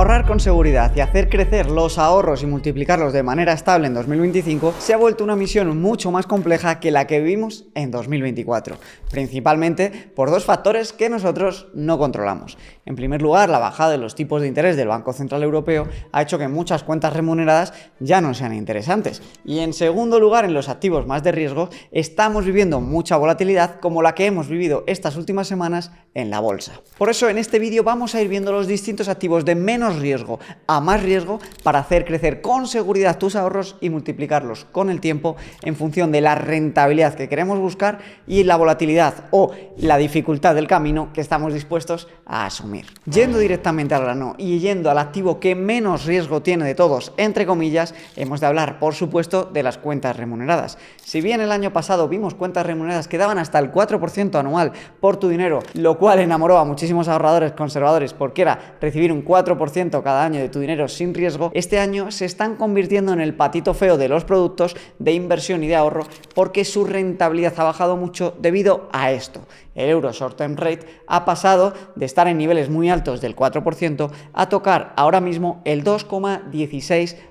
Ahorrar con seguridad y hacer crecer los ahorros y multiplicarlos de manera estable en 2025 se ha vuelto una misión mucho más compleja que la que vivimos en 2024, principalmente por dos factores que nosotros no controlamos. En primer lugar, la bajada de los tipos de interés del Banco Central Europeo ha hecho que muchas cuentas remuneradas ya no sean interesantes. Y en segundo lugar, en los activos más de riesgo, estamos viviendo mucha volatilidad como la que hemos vivido estas últimas semanas en la bolsa. Por eso en este vídeo vamos a ir viendo los distintos activos de menos riesgo a más riesgo para hacer crecer con seguridad tus ahorros y multiplicarlos con el tiempo en función de la rentabilidad que queremos buscar y la volatilidad o la dificultad del camino que estamos dispuestos a asumir. Yendo directamente al grano y yendo al activo que menos riesgo tiene de todos, entre comillas, hemos de hablar, por supuesto, de las cuentas remuneradas. Si bien el año pasado vimos cuentas remuneradas que daban hasta el 4% anual por tu dinero, lo cual enamoró a muchísimos ahorradores conservadores porque era recibir un 4% cada año de tu dinero sin riesgo, este año se están convirtiendo en el patito feo de los productos de inversión y de ahorro porque su rentabilidad ha bajado mucho debido a esto. El Euro Short Term Rate ha pasado de estar en niveles muy altos del 4% a tocar ahora mismo el 2,16%.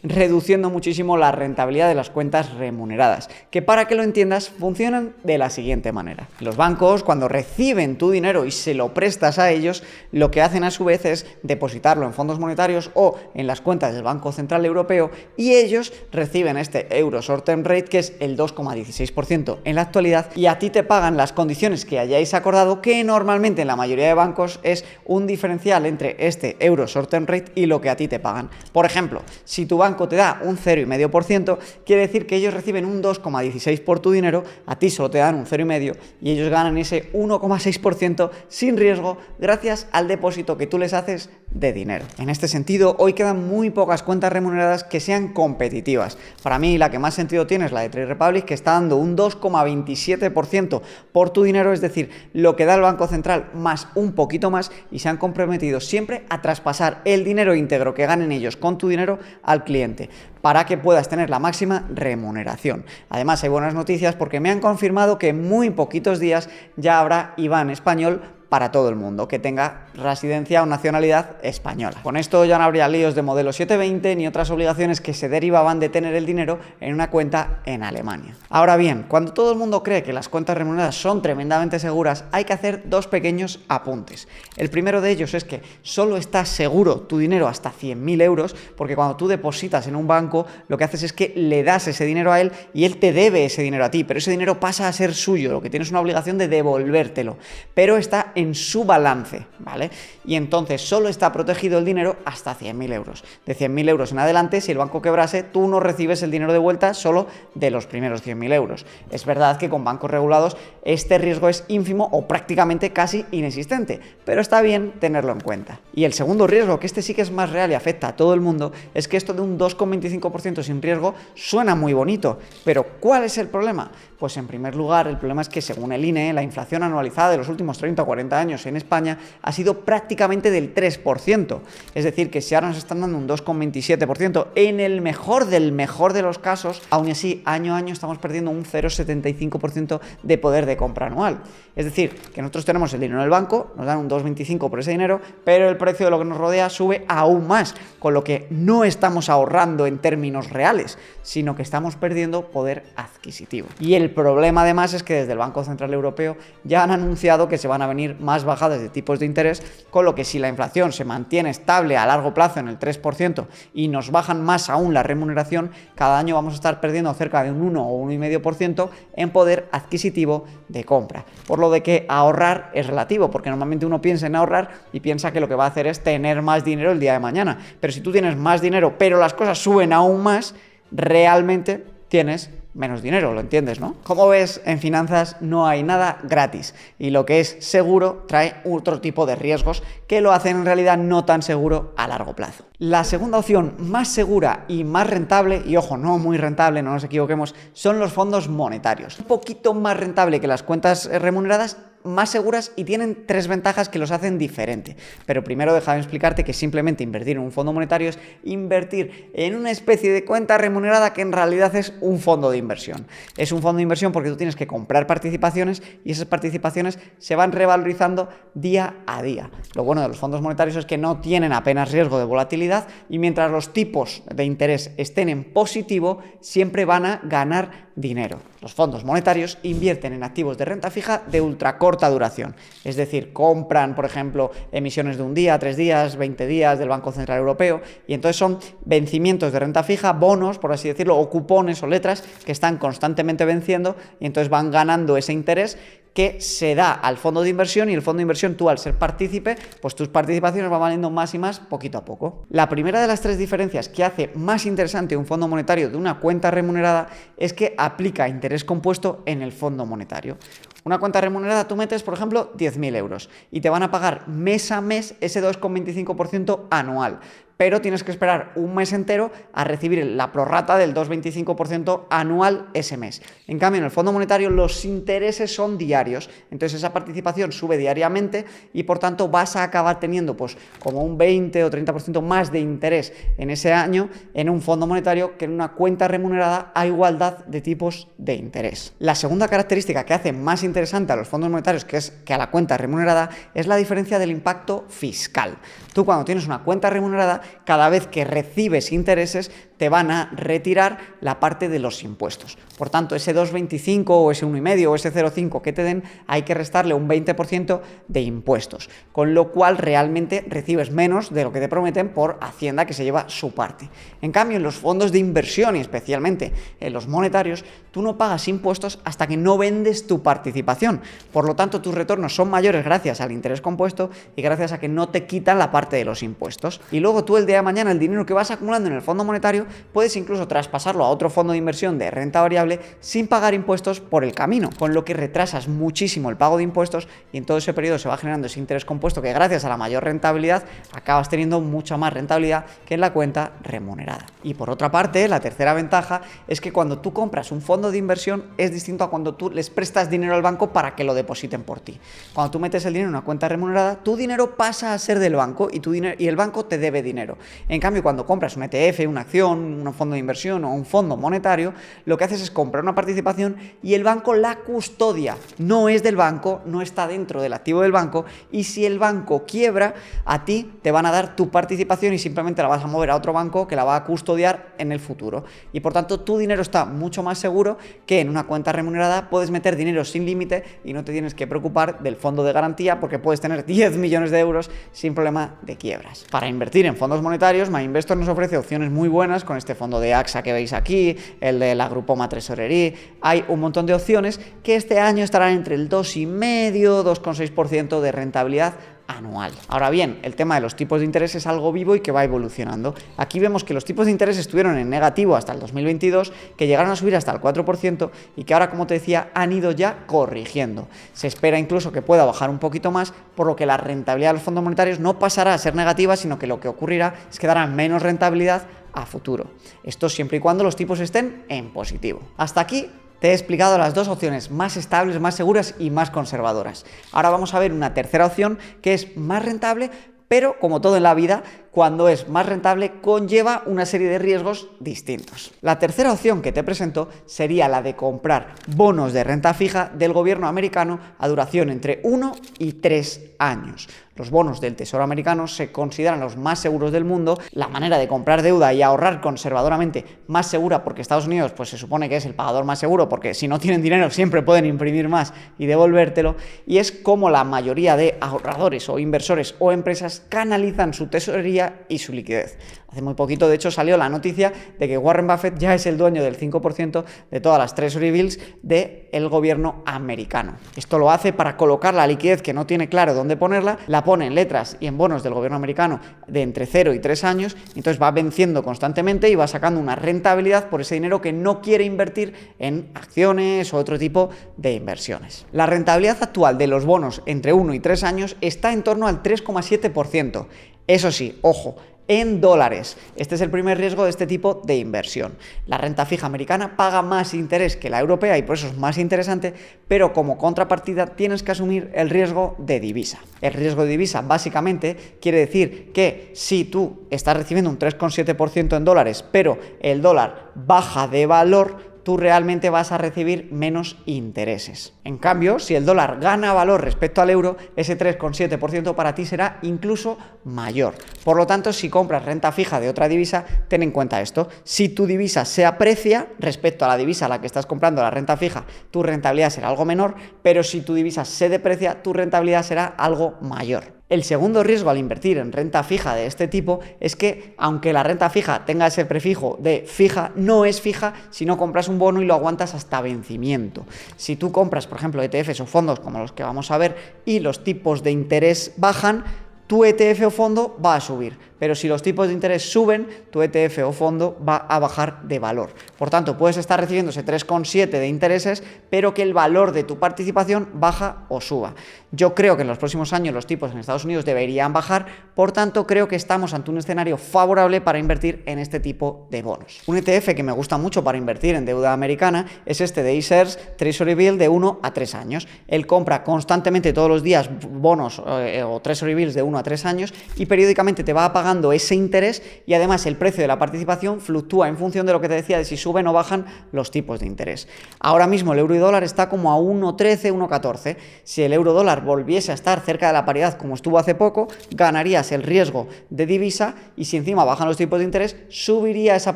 Reduciendo muchísimo la rentabilidad de las cuentas remuneradas, que para que lo entiendas funcionan de la siguiente manera. Los bancos, cuando reciben tu dinero y se lo prestas a ellos, lo que hacen a su vez es depositarlo en fondos monetarios o en las cuentas del Banco Central Europeo y ellos reciben este Euro Short Term Rate, que es el 2,16% en la actualidad, y a ti te pagan las condiciones que hayáis acordado, que normalmente en la mayoría de bancos es un diferencial entre este Euro Short Term Rate y lo que a ti te pagan. Por ejemplo, si tu banco te da un 0,5%, quiere decir que ellos reciben un 2,16% por tu dinero, a ti solo te dan un 0,5% y ellos ganan ese 1,6% sin riesgo gracias al depósito que tú les haces de dinero. En este sentido, hoy quedan muy pocas cuentas remuneradas que sean competitivas. Para mí, la que más sentido tiene es la de Trade Republic, que está dando un 2,27% por tu dinero, es decir, lo que da el Banco Central más un poquito más, y se han comprometido siempre a traspasar el dinero íntegro que ganen ellos con tu dinero al cliente para que puedas tener la máxima remuneración. Además, hay buenas noticias porque me han confirmado que en muy poquitos días ya habrá IBAN español para todo el mundo que tenga residencia o nacionalidad española. Con esto ya no habría líos de modelo 720 ni otras obligaciones que se derivaban de tener el dinero en una cuenta en Alemania. Ahora bien, cuando todo el mundo cree que las cuentas remuneradas son tremendamente seguras, hay que hacer dos pequeños apuntes. El primero de ellos es que solo está seguro tu dinero hasta 100.000 euros, porque cuando tú depositas en un banco, lo que haces es que le das ese dinero a él y él te debe ese dinero a ti, pero ese dinero pasa a ser suyo, lo que tienes una obligación de devolvértelo, pero está en su balance, ¿vale? Y entonces solo está protegido el dinero hasta 100.000 euros. De 100.000 euros en adelante, si el banco quebrase, tú no recibes el dinero de vuelta solo de los primeros 100.000 euros. Es verdad que con bancos regulados este riesgo es ínfimo o prácticamente casi inexistente, pero está bien tenerlo en cuenta. Y el segundo riesgo, que este sí que es más real y afecta a todo el mundo, es que esto de un 2,25% sin riesgo suena muy bonito, pero ¿cuál es el problema? Pues en primer lugar, el problema es que según el INE, la inflación anualizada de los últimos 30 o 40 años en España ha sido prácticamente del 3%. Es decir, que si ahora nos están dando un 2,27%, en el mejor de los casos, aún así, año a año estamos perdiendo un 0,75% de poder de compra anual. Es decir, que nosotros tenemos el dinero en el banco, nos dan un 2,25 por ese dinero, pero el precio de lo que nos rodea sube aún más, con lo que no estamos ahorrando en términos reales, sino que estamos perdiendo poder adquisitivo. Y el problema además es que desde el Banco Central Europeo ya han anunciado que se van a venir más bajadas de tipos de interés, con lo que si la inflación se mantiene estable a largo plazo en el 3% y nos bajan más aún la remuneración, cada año vamos a estar perdiendo cerca de un 1 o 1,5% en poder adquisitivo de compra. Por lo de que ahorrar es relativo, porque normalmente uno piensa en ahorrar y piensa que lo que va a hacer es tener más dinero el día de mañana. Pero si tú tienes más dinero, pero las cosas suben aún más, realmente tienes menos dinero, ¿lo entiendes, no? Como ves, en finanzas no hay nada gratis y lo que es seguro trae otro tipo de riesgos que lo hacen en realidad no tan seguro a largo plazo. La segunda opción más segura y más rentable, y ojo, no muy rentable, no nos equivoquemos, son los fondos monetarios. Un poquito más rentable que las cuentas remuneradas, más seguras y tienen 3 ventajas que los hacen diferente. Pero primero déjame explicarte que simplemente invertir en un fondo monetario es invertir en una especie de cuenta remunerada que en realidad es un fondo de inversión. Es un fondo de inversión porque tú tienes que comprar participaciones y esas participaciones se van revalorizando día a día. Lo bueno de los fondos monetarios es que no tienen apenas riesgo de volatilidad y mientras los tipos de interés estén en positivo, siempre van a ganar dinero. Los fondos monetarios invierten en activos de renta fija de ultracorta duración, es decir, compran, por ejemplo, emisiones de 1 día, 3 días, 20 días del Banco Central Europeo y entonces son vencimientos de renta fija, bonos, por así decirlo, o cupones o letras que están constantemente venciendo y entonces van ganando ese interés que se da al fondo de inversión y el fondo de inversión tú al ser partícipe, pues tus participaciones van valiendo más y más poquito a poco. La primera de las 3 diferencias que hace más interesante un fondo monetario de una cuenta remunerada es que aplica interés compuesto en el fondo monetario. Una cuenta remunerada tú metes, por ejemplo, 10.000 euros y te van a pagar mes a mes ese 2,25% anual. Pero tienes que esperar un mes entero a recibir la prorrata del 2,25% anual ese mes. En cambio, en el fondo monetario los intereses son diarios, entonces esa participación sube diariamente y por tanto vas a acabar teniendo pues como un 20 o 30% más de interés en ese año en un fondo monetario que en una cuenta remunerada a igualdad de tipos de interés. La segunda característica que hace más interesante a los fondos monetarios que a la cuenta remunerada es la diferencia del impacto fiscal. Tú cuando tienes una cuenta remunerada, cada vez que recibes intereses te van a retirar la parte de los impuestos. Por tanto, ese 2,25 o ese 1,5 o ese 0,5 que te den, hay que restarle un 20% de impuestos, con lo cual realmente recibes menos de lo que te prometen por Hacienda, que se lleva su parte. En cambio, en los fondos de inversión y especialmente en los monetarios, tú no pagas impuestos hasta que no vendes tu participación. Por lo tanto, tus retornos son mayores gracias al interés compuesto y gracias a que no te quitan la parte de los impuestos. Y luego tú el día de mañana el dinero que vas acumulando en el fondo monetario puedes incluso traspasarlo a otro fondo de inversión de renta variable sin pagar impuestos por el camino, con lo que retrasas muchísimo el pago de impuestos y en todo ese periodo se va generando ese interés compuesto que gracias a la mayor rentabilidad acabas teniendo mucha más rentabilidad que en la cuenta remunerada. Y por otra parte, la tercera ventaja es que cuando tú compras un fondo de inversión es distinto a cuando tú les prestas dinero al banco para que lo depositen por ti. Cuando tú metes el dinero en una cuenta remunerada, tu dinero pasa a ser del banco y el banco te debe dinero. En cambio, cuando compras un ETF, una acción, un fondo de inversión o un fondo monetario, lo que haces es comprar una participación y el banco la custodia. No es del banco, no está dentro del activo del banco y si el banco quiebra, a ti te van a dar tu participación y simplemente la vas a mover a otro banco que la va a custodiar en el futuro. Y por tanto, tu dinero está mucho más seguro que en una cuenta remunerada puedes meter dinero sin límite y no te tienes que preocupar del fondo de garantía porque puedes tener 10 millones de euros sin problema de quiebras. Para invertir en fondos monetarios, MyInvestor nos ofrece opciones muy buenas con este fondo de AXA que veis aquí, el de la Grupoma Tresorería. Hay un montón de opciones que este año estarán entre el 2,5 y 2,6% de rentabilidad anual. Ahora bien, el tema de los tipos de interés es algo vivo y que va evolucionando. Aquí vemos que los tipos de interés estuvieron en negativo hasta el 2022, que llegaron a subir hasta el 4% y que ahora, como te decía, han ido ya corrigiendo. Se espera incluso que pueda bajar un poquito más, por lo que la rentabilidad de los fondos monetarios no pasará a ser negativa, sino que lo que ocurrirá es que darán menos rentabilidad a futuro. Esto siempre y cuando los tipos estén en positivo. Hasta aquí te he explicado las dos opciones más estables, más seguras y más conservadoras. Ahora vamos a ver una tercera opción que es más rentable, pero como todo en la vida, cuando es más rentable conlleva una serie de riesgos distintos. La tercera opción que te presento sería la de comprar bonos de renta fija del gobierno americano a duración entre 1 y 3 años. Los bonos del Tesoro americano se consideran los más seguros del mundo, la manera de comprar deuda y ahorrar conservadoramente más segura, porque Estados Unidos pues se supone que es el pagador más seguro, porque si no tienen dinero siempre pueden imprimir más y devolvértelo, y es como la mayoría de ahorradores o inversores o empresas canalizan su tesorería y su liquidez. Hace muy poquito, de hecho, salió la noticia de que Warren Buffett ya es el dueño del 5% de todas las Treasury Bills del gobierno americano. Esto lo hace para colocar la liquidez que no tiene claro dónde ponerla, la pone en letras y en bonos del gobierno americano de entre 0 y 3 años, y entonces va venciendo constantemente y va sacando una rentabilidad por ese dinero que no quiere invertir en acciones o otro tipo de inversiones. La rentabilidad actual de los bonos entre 1 y 3 años está en torno al 3,7%. Eso sí, ojo, en dólares. Este es el primer riesgo de este tipo de inversión. La renta fija americana paga más interés que la europea y por eso es más interesante, pero como contrapartida tienes que asumir el riesgo de divisa. El riesgo de divisa básicamente quiere decir que si tú estás recibiendo un 3,7% en dólares, pero el dólar baja de valor, tú realmente vas a recibir menos intereses. En cambio, si el dólar gana valor respecto al euro, ese 3,7% para ti será incluso mayor. Por lo tanto, si compras renta fija de otra divisa, ten en cuenta esto. Si tu divisa se aprecia respecto a la divisa a la que estás comprando la renta fija, tu rentabilidad será algo menor, pero si tu divisa se deprecia, tu rentabilidad será algo mayor. El segundo riesgo al invertir en renta fija de este tipo es que, aunque la renta fija tenga ese prefijo de fija, no es fija si no compras un bono y lo aguantas hasta vencimiento. Si tú compras, por ejemplo, ETFs o fondos como los que vamos a ver y los tipos de interés bajan, tu ETF o fondo va a subir, pero si los tipos de interés suben, tu ETF o fondo va a bajar de valor. Por tanto, puedes estar recibiendo ese 3,7 de intereses, pero que el valor de tu participación baja o suba. Yo creo que en los próximos años los tipos en Estados Unidos deberían bajar, por tanto creo que estamos ante un escenario favorable para invertir en este tipo de bonos. Un ETF que me gusta mucho para invertir en deuda americana es este de iShares Treasury Bill de 1 a 3 años. Él compra constantemente todos los días bonos o Treasury Bills de 1 a 3 años y periódicamente te va pagando ese interés y además el precio de la participación fluctúa en función de lo que te decía de si suben o bajan los tipos de interés. Ahora mismo el euro y dólar está como a 1,13, 1,14. Si el euro dólar volviese a estar cerca de la paridad como estuvo hace poco, ganarías el riesgo de divisa y si encima bajan los tipos de interés, subiría esa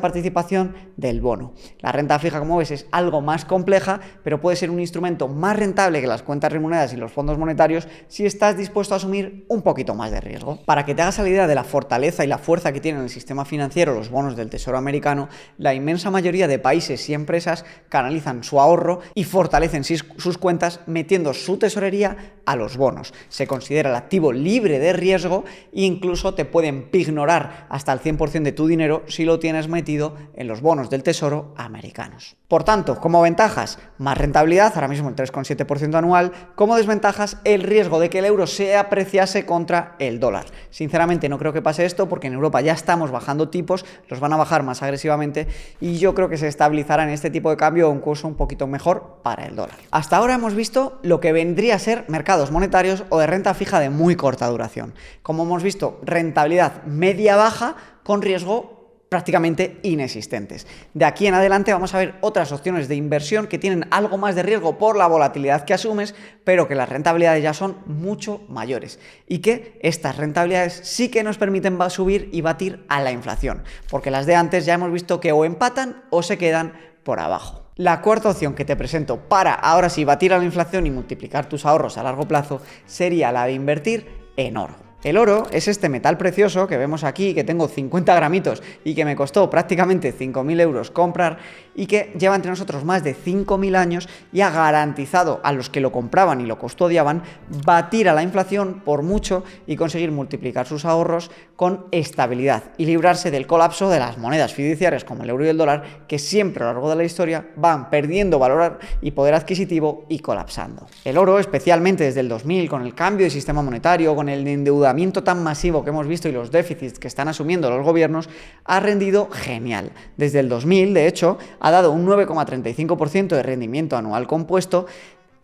participación del bono. La renta fija, como ves, es algo más compleja, pero puede ser un instrumento más rentable que las cuentas remuneradas y los fondos monetarios si estás dispuesto a asumir un poquito más de riesgo. Para que te hagas la idea de la fortaleza y la fuerza que tienen el sistema financiero los bonos del Tesoro americano, la inmensa mayoría de países y empresas canalizan su ahorro y fortalecen sus cuentas metiendo su tesorería a los bonos. Se considera el activo libre de riesgo e incluso te pueden pignorar hasta el 100% de tu dinero si lo tienes metido en los bonos del Tesoro americanos. Por tanto, como ventajas, más rentabilidad, ahora mismo el 3,7% anual, como desventajas, el riesgo de que el euro se apreciase contra el dólar. Sinceramente no creo que pase esto porque en Europa ya estamos bajando tipos, los van a bajar más agresivamente y yo creo que se estabilizará en este tipo de cambio a un curso un poquito mejor para el dólar. Hasta ahora hemos visto lo que vendría a ser mercados monetarios o de renta fija de muy corta duración. Como hemos visto, rentabilidad media-baja con riesgo prácticamente inexistentes. De aquí en adelante vamos a ver otras opciones de inversión que tienen algo más de riesgo por la volatilidad que asumes, pero que las rentabilidades ya son mucho mayores y que estas rentabilidades sí que nos permiten subir y batir a la inflación, porque las de antes ya hemos visto que o empatan o se quedan por abajo. La cuarta opción que te presento para ahora sí batir a la inflación y multiplicar tus ahorros a largo plazo sería la de invertir en oro. El oro es este metal precioso que vemos aquí, que tengo 50 gramitos y que me costó prácticamente 5.000 euros comprar y que lleva entre nosotros más de 5.000 años y ha garantizado a los que lo compraban y lo custodiaban batir a la inflación por mucho y conseguir multiplicar sus ahorros con estabilidad y librarse del colapso de las monedas fiduciarias como el euro y el dólar que siempre a lo largo de la historia van perdiendo valor y poder adquisitivo y colapsando. El oro, especialmente desde el 2000 con el cambio de sistema monetario, con el endeudamiento tan masivo que hemos visto y los déficits que están asumiendo los gobiernos, ha rendido genial. Desde el 2000, de hecho, ha dado un 9,35% de rendimiento anual compuesto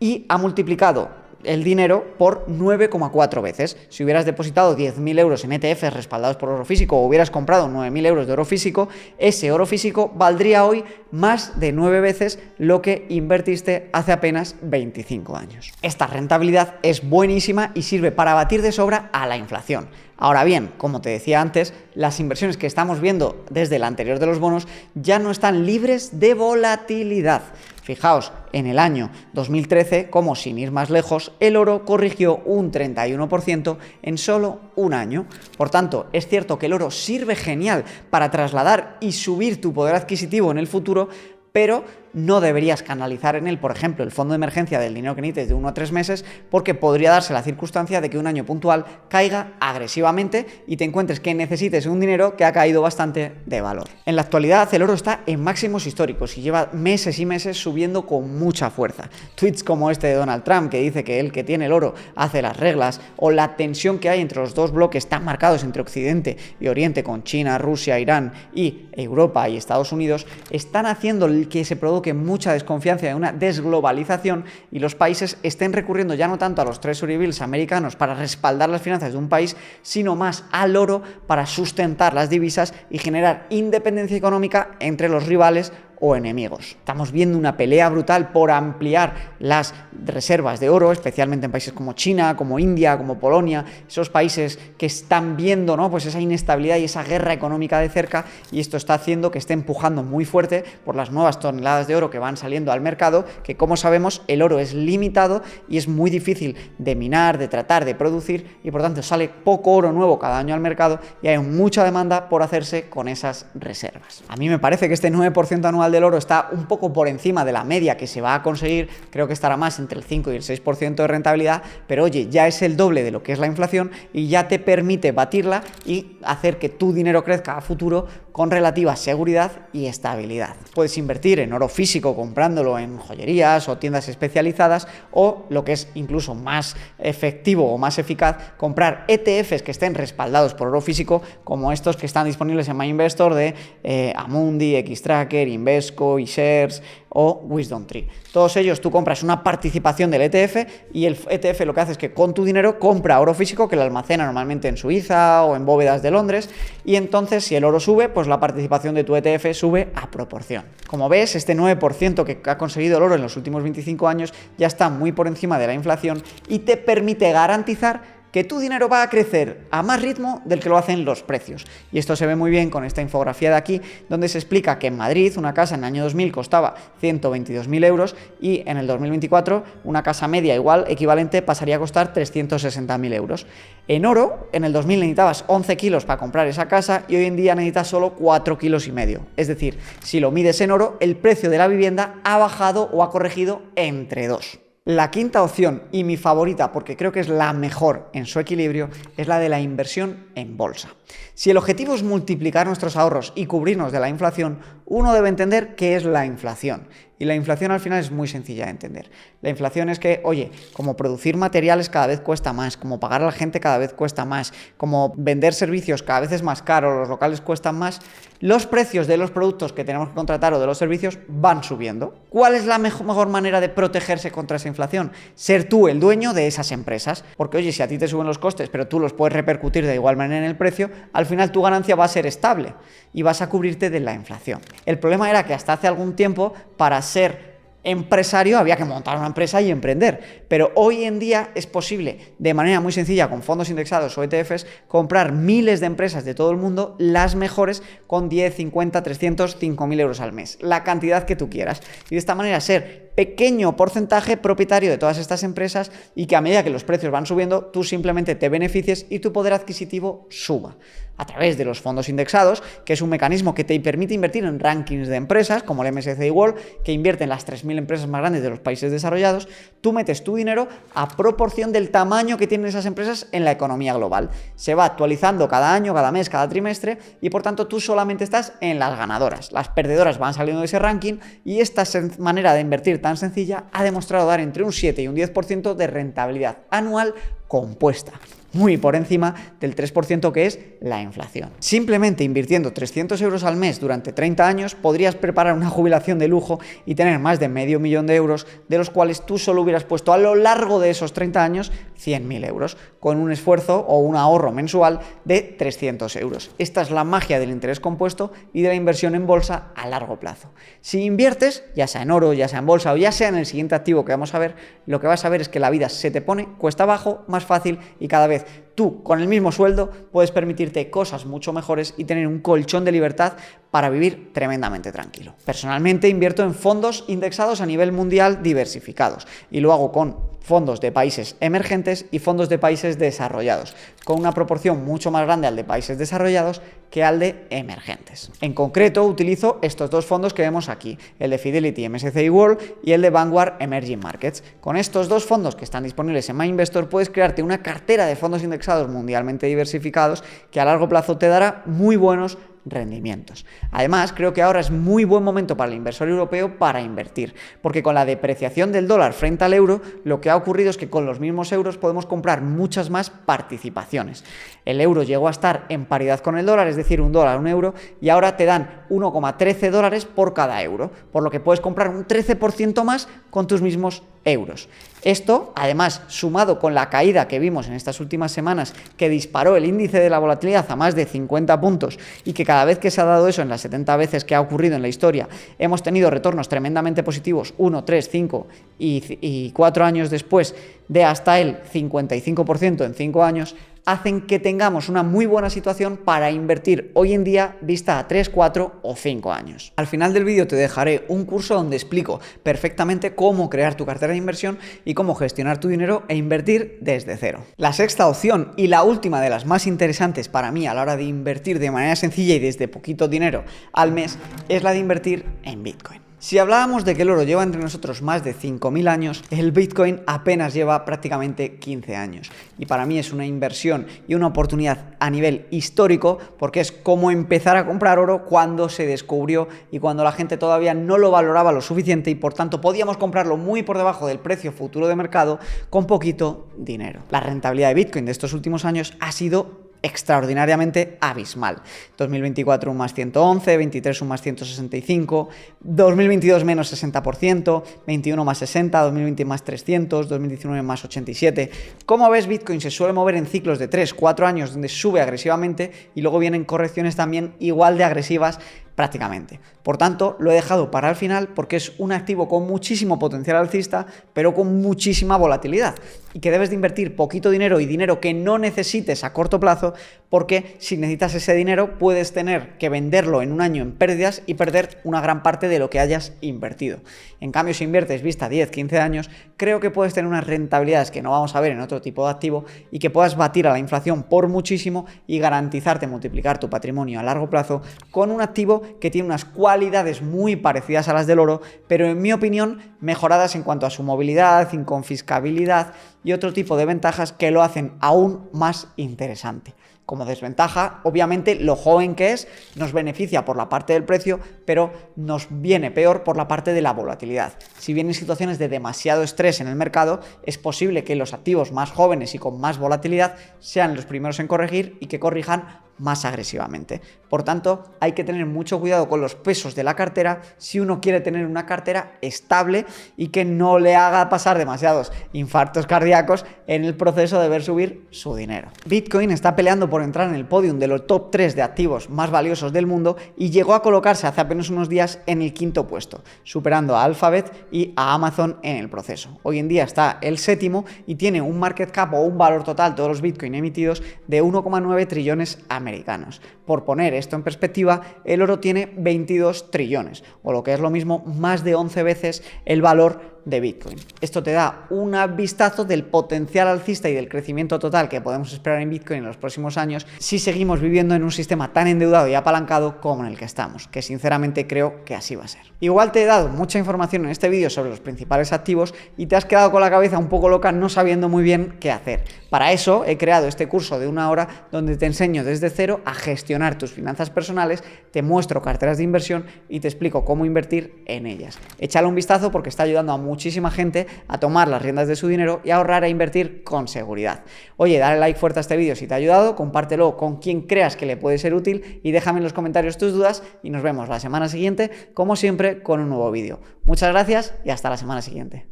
y ha multiplicado el dinero por 9,4 veces. Si hubieras depositado 10.000 euros en ETFs respaldados por oro físico o hubieras comprado 9.000 euros de oro físico, ese oro físico valdría hoy más de 9 veces lo que invertiste hace apenas 25 años. Esta rentabilidad es buenísima y sirve para batir de sobra a la inflación. Ahora bien, como te decía antes, las inversiones que estamos viendo desde el anterior de los bonos ya no están libres de volatilidad. Fijaos, en el año 2013, como sin ir más lejos, el oro corrigió un 31% en solo un año. Por tanto, es cierto que el oro sirve genial para trasladar y subir tu poder adquisitivo en el futuro, pero no deberías canalizar en él, por ejemplo, el fondo de emergencia del dinero que necesites de 1 a 3 meses, porque podría darse la circunstancia de que un año puntual caiga agresivamente y te encuentres que necesites un dinero que ha caído bastante de valor. En la actualidad el oro está en máximos históricos y lleva meses y meses subiendo con mucha fuerza. Tweets como este de Donald Trump, que dice que el que tiene el oro hace las reglas, o la tensión que hay entre los dos bloques tan marcados entre Occidente y Oriente, con China, Rusia, Irán y Europa y Estados Unidos, están haciendo que se provoque mucha desconfianza y una desglobalización, y los países estén recurriendo ya no tanto a los Treasury Bills americanos para respaldar las finanzas de un país, sino más al oro para sustentar las divisas y generar independencia económica entre los rivales o enemigos. Estamos viendo una pelea brutal por ampliar las reservas de oro, especialmente en países como China, como India, como Polonia, esos países que están viendo, ¿no?, pues esa inestabilidad y esa guerra económica de cerca, y esto está haciendo que esté empujando muy fuerte por las nuevas toneladas de oro que van saliendo al mercado, que como sabemos el oro es limitado y es muy difícil de minar, de tratar, de producir, y por tanto sale poco oro nuevo cada año al mercado y hay mucha demanda por hacerse con esas reservas. A mí me parece que este 9% anual del oro está un poco por encima de la media que se va a conseguir, creo que estará más entre el 5 y el 6% de rentabilidad, pero oye, ya es el doble de lo que es la inflación y ya te permite batirla y hacer que tu dinero crezca a futuro con relativa seguridad y estabilidad. Puedes invertir en oro físico comprándolo en joyerías o tiendas especializadas, o lo que es incluso más efectivo o más eficaz, comprar ETFs que estén respaldados por oro físico, como estos que están disponibles en MyInvestor de Amundi, Xtracker, Invesco, iShares o WisdomTree. Todos ellos tú compras una participación del ETF y el ETF lo que hace es que con tu dinero compra oro físico que lo almacena normalmente en Suiza o en bóvedas de Londres, y entonces si el oro sube, pues la participación de tu ETF sube a proporción. Como ves, este 9% que ha conseguido el oro en los últimos 25 años ya está muy por encima de la inflación y te permite garantizar que tu dinero va a crecer a más ritmo del que lo hacen los precios. Y esto se ve muy bien con esta infografía de aquí, donde se explica que en Madrid una casa en el año 2000 costaba 122.000 euros y en el 2024 una casa media igual, equivalente, pasaría a costar 360.000 euros. En oro, en el 2000 necesitabas 11 kilos para comprar esa casa y hoy en día necesitas solo 4,5 kilos. Es decir, si lo mides en oro, el precio de la vivienda ha bajado o ha corregido entre 2. La quinta opción, y mi favorita porque creo que es la mejor en su equilibrio, es la de la inversión en bolsa. Si el objetivo es multiplicar nuestros ahorros y cubrirnos de la inflación, uno debe entender qué es la inflación. Y la inflación al final es muy sencilla de entender. La inflación es que, oye, como producir materiales cada vez cuesta más, como pagar a la gente cada vez cuesta más, como vender servicios cada vez es más caro, los locales cuestan más, los precios de los productos que tenemos que contratar o de los servicios van subiendo. ¿Cuál es la mejor manera de protegerse contra esa inflación? Ser tú el dueño de esas empresas. Porque, oye, si a ti te suben los costes, pero tú los puedes repercutir de igual manera en el precio, al final tu ganancia va a ser estable y vas a cubrirte de la inflación. El problema era que hasta hace algún tiempo, para ser empresario había que montar una empresa y emprender, pero hoy en día es posible de manera muy sencilla, con fondos indexados o ETFs, comprar miles de empresas de todo el mundo, las mejores, con 10, 50, 300, 5.000 euros al mes, la cantidad que tú quieras, y de esta manera ser pequeño porcentaje propietario de todas estas empresas y que a medida que los precios van subiendo, tú simplemente te beneficies y tu poder adquisitivo suba. A través de los fondos indexados, que es un mecanismo que te permite invertir en rankings de empresas, como el MSCI World, que invierte en las 3.000 empresas más grandes de los países desarrollados, tú metes tu dinero a proporción del tamaño que tienen esas empresas en la economía global. Se va actualizando cada año, cada mes, cada trimestre, y por tanto tú solamente estás en las ganadoras. Las perdedoras van saliendo de ese ranking, y esta manera de invertir tan sencilla ha demostrado dar entre un 7 y un 10% de rentabilidad anual compuesta, muy por encima del 3% que es la inflación. Simplemente invirtiendo 300 euros al mes durante 30 años podrías preparar una jubilación de lujo y tener más de medio millón de euros, de los cuales tú solo hubieras puesto a lo largo de esos 30 años 100.000 euros, con un esfuerzo o un ahorro mensual de 300 euros. Esta es la magia del interés compuesto y de la inversión en bolsa a largo plazo. Si inviertes, ya sea en oro, ya sea en bolsa o ya sea en el siguiente activo que vamos a ver, lo que vas a ver es que la vida se te pone cuesta abajo, más fácil, y cada vez tú, con el mismo sueldo, puedes permitirte cosas mucho mejores y tener un colchón de libertad para vivir tremendamente tranquilo. Personalmente invierto en fondos indexados a nivel mundial diversificados y lo hago con fondos de países emergentes y fondos de países desarrollados, con una proporción mucho más grande al de países desarrollados que al de emergentes. En concreto, utilizo estos dos fondos que vemos aquí, el de Fidelity MSCI World y el de Vanguard Emerging Markets. Con estos dos fondos que están disponibles en MyInvestor puedes crearte una cartera de fondos indexados mundialmente diversificados que a largo plazo te dará muy buenos rendimientos. Además, creo que ahora es muy buen momento para el inversor europeo para invertir, porque con la depreciación del dólar frente al euro, lo que ha ocurrido es que con los mismos euros podemos comprar muchas más participaciones. El euro llegó a estar en paridad con el dólar, es decir, un dólar, un euro, y ahora te dan 1,13 dólares por cada euro, por lo que puedes comprar un 13% más con tus mismos euros. Esto, además, sumado con la caída que vimos en estas últimas semanas, que disparó el índice de la volatilidad a más de 50 puntos y que cada vez que se ha dado eso en las 70 veces que ha ocurrido en la historia, hemos tenido retornos tremendamente positivos, 1, 3, 5 y 4 años después, de hasta el 55% en 5 años, hacen que tengamos una muy buena situación para invertir hoy en día vista a 3, 4 o 5 años. Al final del vídeo te dejaré un curso donde explico perfectamente cómo crear tu cartera de inversión y cómo gestionar tu dinero e invertir desde cero. La sexta opción y la última de las más interesantes para mí a la hora de invertir de manera sencilla y desde poquito dinero al mes es la de invertir en Bitcoin. Si hablábamos de que el oro lleva entre nosotros más de 5.000 años, el Bitcoin apenas lleva prácticamente 15 años. Y para mí es una inversión y una oportunidad a nivel histórico porque es como empezar a comprar oro cuando se descubrió y cuando la gente todavía no lo valoraba lo suficiente y por tanto podíamos comprarlo muy por debajo del precio futuro de mercado con poquito dinero. La rentabilidad de Bitcoin de estos últimos años ha sido extraordinariamente abismal. 2024 un más 111, 23 un más 165, 2022 menos 60%, 21 más 60, 2020 más 300, 2019 más 87. Como ves, Bitcoin se suele mover en ciclos de 3, 4 años donde sube agresivamente y luego vienen correcciones también igual de agresivas prácticamente. Por tanto, lo he dejado para el final porque es un activo con muchísimo potencial alcista, pero con muchísima volatilidad y que debes de invertir poquito dinero y dinero que no necesites a corto plazo porque si necesitas ese dinero puedes tener que venderlo en un año en pérdidas y perder una gran parte de lo que hayas invertido. En cambio, si inviertes vista 10, 15 años, creo que puedes tener unas rentabilidades que no vamos a ver en otro tipo de activo y que puedas batir a la inflación por muchísimo y garantizarte multiplicar tu patrimonio a largo plazo con un activo que tiene unas cualidades muy parecidas a las del oro, pero en mi opinión mejoradas en cuanto a su movilidad, inconfiscabilidad y otro tipo de ventajas que lo hacen aún más interesante. Como desventaja, obviamente, lo joven que es nos beneficia por la parte del precio, pero nos viene peor por la parte de la volatilidad. Si bien en situaciones de demasiado estrés en el mercado, es posible que los activos más jóvenes y con más volatilidad sean los primeros en corregir y que corrijan más agresivamente. Por tanto, hay que tener mucho cuidado con los pesos de la cartera si uno quiere tener una cartera estable y que no le haga pasar demasiados infartos cardíacos en el proceso de ver subir su dinero. Bitcoin está peleando por entrar en el podium de los top 3 de activos más valiosos del mundo y llegó a colocarse hace apenas unos días en el 5º puesto, superando a Alphabet y a Amazon en el proceso. Hoy en día está el 7º y tiene un market cap o un valor total, todos los Bitcoin emitidos, de 1,9 trillones americanos. Por poner esto en perspectiva, el oro tiene 22 trillones, o lo que es lo mismo, más de 11 veces el valor de Bitcoin. Esto te da un vistazo del potencial alcista y del crecimiento total que podemos esperar en Bitcoin en los próximos años si seguimos viviendo en un sistema tan endeudado y apalancado como en el que estamos, que sinceramente creo que así va a ser. Igual te he dado mucha información en este vídeo sobre los principales activos y te has quedado con la cabeza un poco loca no sabiendo muy bien qué hacer. Para eso he creado este curso de 1 hora donde te enseño desde cero a gestionar tus finanzas personales, te muestro carteras de inversión y te explico cómo invertir en ellas. Échale un vistazo porque está ayudando a muchísima gente a tomar las riendas de su dinero y a ahorrar e invertir con seguridad. Oye, dale like fuerte a este vídeo si te ha ayudado, compártelo con quien creas que le puede ser útil y déjame en los comentarios tus dudas y nos vemos la semana siguiente, como siempre, con un nuevo vídeo. Muchas gracias y hasta la semana siguiente.